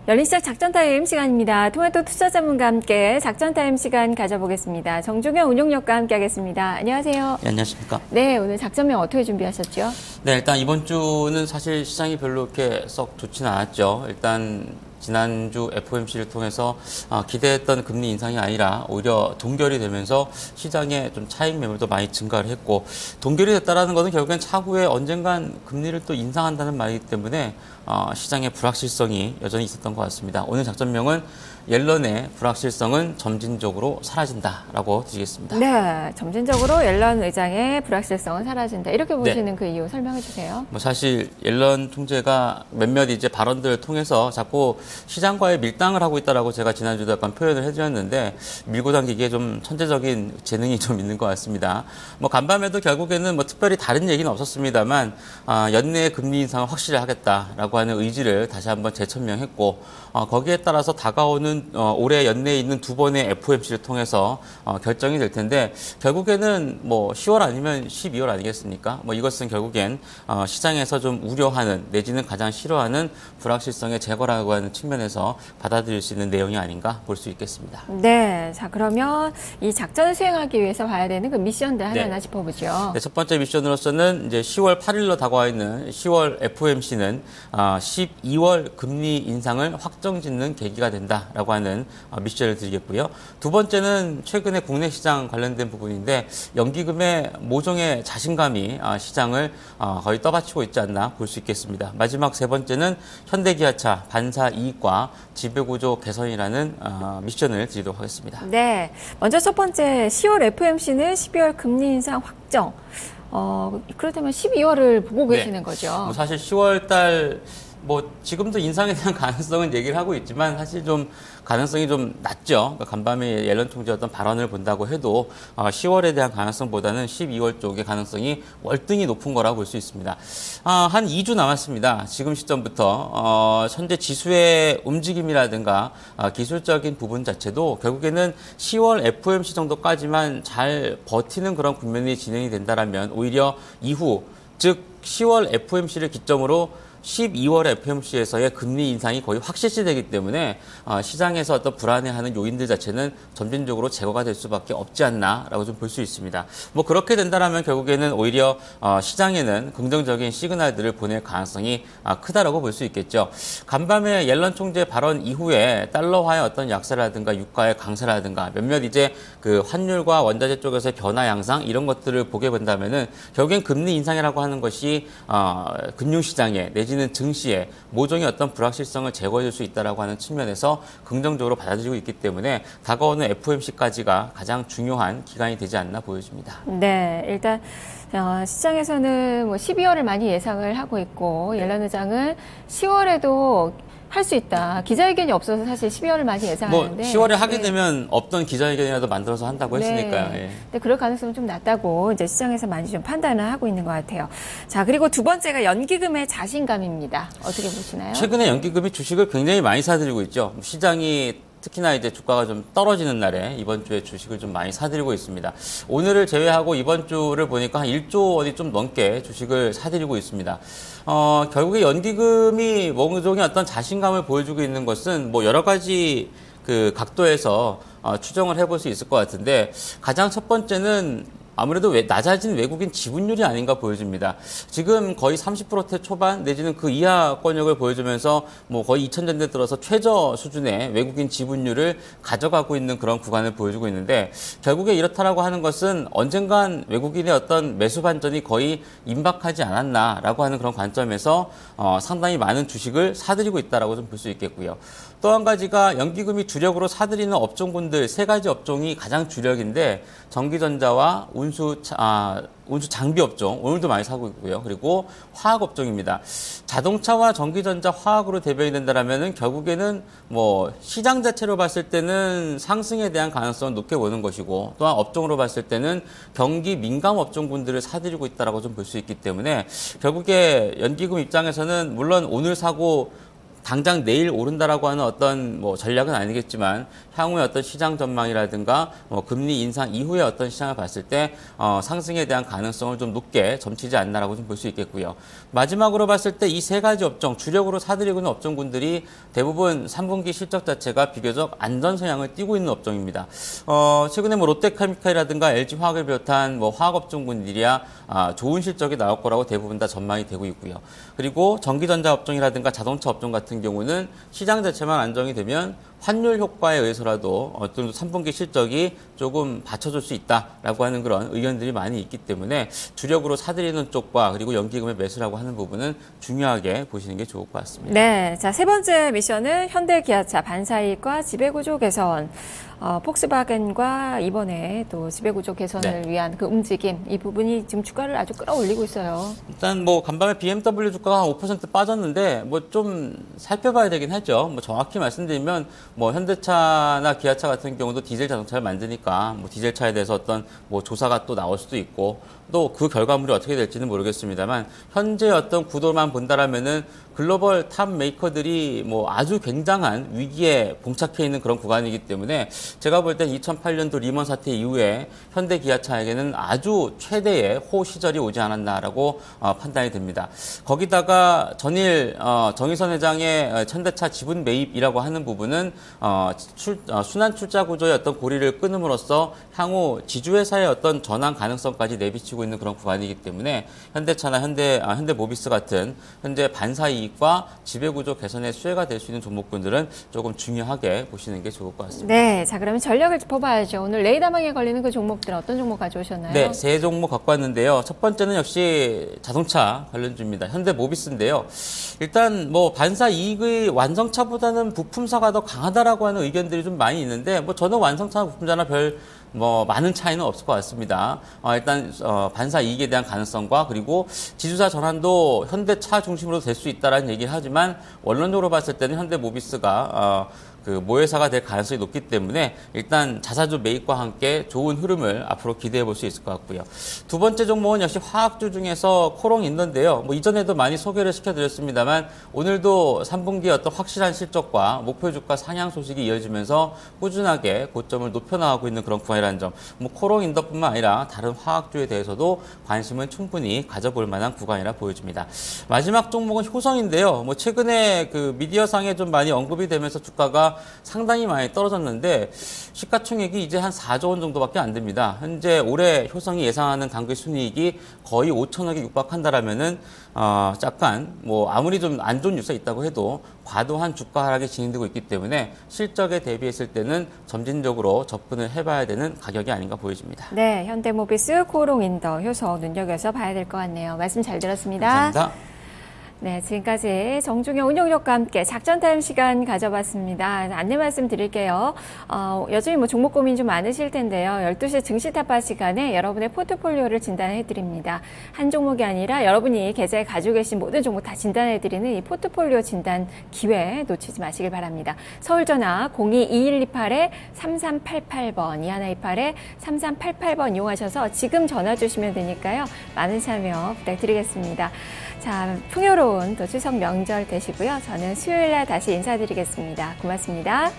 열린 시작 작전타임 시간입니다. 토마토 투자 전문가와 함께 작전타임 시간 가져보겠습니다. 정종현 운용력과 함께 하겠습니다. 안녕하세요. 네, 안녕하십니까. 네, 오늘 작전명 어떻게 준비하셨죠? 네, 일단 이번 주는 사실 시장이 별로 이렇게 썩 좋지는 않았죠. 일단 지난주 FOMC를 통해서 기대했던 금리 인상이 아니라 오히려 동결이 되면서 시장에 좀 차익 매물도 많이 증가를 했고, 동결이 됐다라는 것은 결국엔 차후에 언젠간 금리를 또 인상한다는 말이기 때문에 시장의 불확실성이 여전히 있었던 것 같습니다. 오늘 작전명은 옐런의 불확실성은 점진적으로 사라진다라고 드리겠습니다. 네, 점진적으로 옐런 의장의 불확실성은 사라진다. 이렇게 보시는 네. 그 이유 설명해 주세요. 사실 옐런 총재가 몇몇 이제 발언들을 통해서 자꾸 시장과의 밀당을 하고 있다라고 제가 지난주도 약간 표현을 해드렸는데, 밀고 당기기에 좀 천재적인 재능이 좀 있는 것 같습니다. 간밤에도 결국에는 특별히 다른 얘기는 없었습니다만, 연내에 금리 인상을 확실히 하겠다라고 하는 의지를 다시 한번 재천명했고, 거기에 따라서 다가오는 올해 연내에 있는 두 번의 FOMC를 통해서 결정이 될 텐데, 결국에는 10월 아니면 12월 아니겠습니까? 이것은 결국엔 시장에서 좀 우려하는 내지는 가장 싫어하는 불확실성의 제거라고 하는 측면에서 받아들일 수 있는 내용이 아닌가 볼 수 있겠습니다. 네, 자 그러면 이 작전을 수행하기 위해서 봐야 되는 그 미션들 하나하나 짚어보죠. 네, 첫 번째 미션으로서는 이제 10월 8일로 다가와 있는 10월 FOMC는 12월 금리 인상을 확정짓는 계기가 된다라고 하는 미션을 드리겠고요. 두 번째는 최근에 국내 시장 관련된 부분인데, 연기금의 모종의 자신감이 시장을 거의 떠받치고 있지 않나 볼 수 있겠습니다. 마지막 세 번째는 현대기아차 반사 이익과 지배구조 개선이라는 미션을 드리도록 하겠습니다. 네, 먼저 첫 번째 10월 FOMC는 12월 금리 인상 확정. 그렇다면 12월을 보고 계시는 거죠. 사실 10월 달 지금도 인상에 대한 가능성은 얘기를 하고 있지만 사실 좀 가능성이 좀 낮죠. 그러니까 간밤에 옐런 총재 어떤 발언을 본다고 해도 10월에 대한 가능성보다는 12월 쪽의 가능성이 월등히 높은 거라고 볼 수 있습니다. 한 2주 남았습니다. 지금 시점부터 현재 지수의 움직임이라든가 기술적인 부분 자체도 결국에는 10월 FOMC 정도까지만 잘 버티는 그런 국면이 진행이 된다라면, 오히려 이후 즉 10월 FOMC를 기점으로 12월 FOMC에서의 금리 인상이 거의 확실시되기 때문에 시장에서 어떤 불안해하는 요인들 자체는 점진적으로 제거가 될 수밖에 없지 않나라고 좀 볼 수 있습니다. 그렇게 된다라면 결국에는 오히려 시장에는 긍정적인 시그널들을 보낼 가능성이 크다라고 볼 수 있겠죠. 간밤에 옐런 총재 발언 이후에 달러화의 어떤 약세라든가 유가의 강세라든가 몇몇 이제 그 환율과 원자재 쪽에서의 변화 양상, 이런 것들을 보게 된다면은 결국엔 금리 인상이라고 하는 것이 금융시장에 내지는 증시에 모종의 어떤 불확실성을 제거해줄 수 있다라고 하는 측면에서 긍정적으로 받아들이고 있기 때문에 다가오는 FOMC까지가 가장 중요한 기간이 되지 않나 보여집니다. 네, 일단 시장에서는 12월을 많이 예상을 하고 있고, 옐런 의장은 10월에도 할 수 있다. 기자회견이 없어서 사실 12월을 많이 예상하는데 10월에 하게 되면 없던 기자회견이라도 만들어서 한다고 했으니까요. 네. 근데 그럴 가능성은 좀 낮다고 이제 시장에서 많이 좀 판단을 하고 있는 것 같아요. 자, 그리고 두 번째가 연기금의 자신감입니다. 어떻게 보시나요? 최근에 연기금이 주식을 굉장히 많이 사들이고 있죠. 시장이 특히나 이제 주가가 좀 떨어지는 날에 이번 주에 주식을 좀 많이 사들이고 있습니다. 오늘을 제외하고 이번 주를 보니까 한 1조 원이 좀 넘게 주식을 사들이고 있습니다. 결국에 연기금이 모종의 어떤 자신감을 보여주고 있는 것은 여러 가지 그 각도에서 추정을 해볼 수 있을 것 같은데, 가장 첫 번째는 아무래도 낮아진 외국인 지분율이 아닌가 보여집니다. 지금 거의 30%대 초반 내지는 그 이하권역을 보여주면서 거의 2000년대 들어서 최저 수준의 외국인 지분율을 가져가고 있는 그런 구간을 보여주고 있는데, 결국에 이렇다라고 하는 것은 언젠간 외국인의 어떤 매수 반전이 거의 임박하지 않았나라고 하는 그런 관점에서 상당히 많은 주식을 사들이고 있다라고 좀 볼 수 있겠고요. 또 한 가지가 연기금이 주력으로 사들이는 업종군들 세 가지 업종이 가장 주력인데, 전기전자와 운수 장비 업종, 오늘도 많이 사고 있고요. 그리고 화학 업종입니다. 자동차와 전기전자, 화학으로 대변이 된다라면은 결국에는 시장 자체로 봤을 때는 상승에 대한 가능성을 높게 보는 것이고, 또한 업종으로 봤을 때는 경기 민감 업종군들을 사들이고 있다라고 좀 볼 수 있기 때문에, 결국에 연기금 입장에서는 물론 오늘 사고 당장 내일 오른다라고 하는 어떤 전략은 아니겠지만, 향후의 어떤 시장 전망이라든가 금리 인상 이후의 어떤 시장을 봤을 때 상승에 대한 가능성을 좀 높게 점치지 않나라고 좀 볼 수 있겠고요. 마지막으로 봤을 때 이 세 가지 업종, 주력으로 사들이고 있는 업종군들이 대부분 3분기 실적 자체가 비교적 안전 성향을 띠고 있는 업종입니다. 최근에 롯데케미칼이라든가 LG화학을 비롯한 화학업종군들이야 좋은 실적이 나올 거라고 대부분 다 전망이 되고 있고요. 그리고 전기전자 업종이라든가 자동차 업종 같은 경우는 시장 자체만 안정이 되면 환율 효과에 의해서라도 어떤 3분기 실적이 조금 받쳐줄 수 있다라고 하는 그런 의견들이 많이 있기 때문에 주력으로 사들이는 쪽과 그리고 연기금의 매수라고 하는 부분은 중요하게 보시는 게 좋을 것 같습니다. 네, 자, 세 번째 미션은 현대기아차 반사이익과 지배구조 개선. 폭스바겐과 이번에 또 지배구조 개선을 위한 그 움직임, 이 부분이 지금 주가를 아주 끌어올리고 있어요. 일단 간밤에 BMW 주가가 한 5% 빠졌는데 좀 살펴봐야 되긴 하죠. 정확히 말씀드리면 현대차나 기아차 같은 경우도 디젤 자동차를 만드니까 디젤차에 대해서 어떤 조사가 또 나올 수도 있고 또 그 결과물이 어떻게 될지는 모르겠습니다만 현재 어떤 구도만 본다라면은 글로벌 탑 메이커들이 아주 굉장한 위기에 봉착해 있는 그런 구간이기 때문에 제가 볼 땐 2008년도 리먼 사태 이후에 현대 기아차에게는 아주 최대의 호 시절이 오지 않았나라고 판단이 됩니다. 거기다가 전일 정의선 회장의 현대차 지분 매입이라고 하는 부분은 순환 출자 구조의 어떤 고리를 끊음으로써 향후 지주회사의 어떤 전환 가능성까지 내비치고 있는 그런 구간이기 때문에 현대차나 현대모비스 같은 현재 반사이익과 지배구조 개선의 수혜가 될 수 있는 종목군들은 조금 중요하게 보시는 게 좋을 것 같습니다. 네, 자 그러면 전략을 짚어봐야죠. 오늘 레이더망에 걸리는 그 종목들은 어떤 종목 가져오셨나요? 네, 세 종목 갖고 왔는데요. 첫 번째는 역시 자동차 관련주입니다. 현대모비스인데요. 일단 반사이익의 완성차보다는 부품사가 더 강하다라고 하는 의견들이 좀 많이 있는데 저는 완성차나 부품사나 별 많은 차이는 없을 것 같습니다. 일단 반사 이익에 대한 가능성과 그리고 지주사 전환도 현대차 중심으로 될 수 있다라는 얘기를 하지만 원론적으로 봤을 때는 현대모비스가 모회사가 될 가능성이 높기 때문에 일단 자사주 매입과 함께 좋은 흐름을 앞으로 기대해 볼 수 있을 것 같고요. 두 번째 종목은 역시 화학주 중에서 코롱인더인데요. 이전에도 많이 소개를 시켜드렸습니다만 오늘도 3분기 어떤 확실한 실적과 목표 주가 상향 소식이 이어지면서 꾸준하게 고점을 높여나가고 있는 그런 구간이라는 점. 코롱인더뿐만 아니라 다른 화학주에 대해서도 관심을 충분히 가져볼 만한 구간이라 보여집니다. 마지막 종목은 효성인데요. 최근에 미디어상에 좀 많이 언급이 되면서 주가가 상당히 많이 떨어졌는데 시가총액이 이제 한 4조 원 정도밖에 안 됩니다. 현재 올해 효성이 예상하는 당기 순이익이 거의 5천억에 육박한다라면은 약간 아무리 좀 안 좋은 뉴스가 있다고 해도 과도한 주가 하락이 진행되고 있기 때문에 실적에 대비했을 때는 점진적으로 접근을 해봐야 되는 가격이 아닌가 보여집니다. 네, 현대모비스, 코롱인더, 효성 눈여겨서 봐야 될 것 같네요. 말씀 잘 들었습니다. 감사합니다. 네, 지금까지 정중영 운용력과 함께 작전타임 시간 가져봤습니다. 안내 말씀 드릴게요. 여전히 종목 고민 좀 많으실 텐데요. 12시 증시 타파 시간에 여러분의 포트폴리오를 진단해드립니다. 한 종목이 아니라 여러분이 계좌에 가지고 계신 모든 종목 다 진단해드리는 이 포트폴리오 진단 기회 놓치지 마시길 바랍니다. 서울전화 022128-3388번, 2128-3388번 이용하셔서 지금 전화 주시면 되니까요. 많은 참여 부탁드리겠습니다. 자, 풍요로운 또 추석 명절 되시고요. 저는 수요일 날 다시 인사드리겠습니다. 고맙습니다.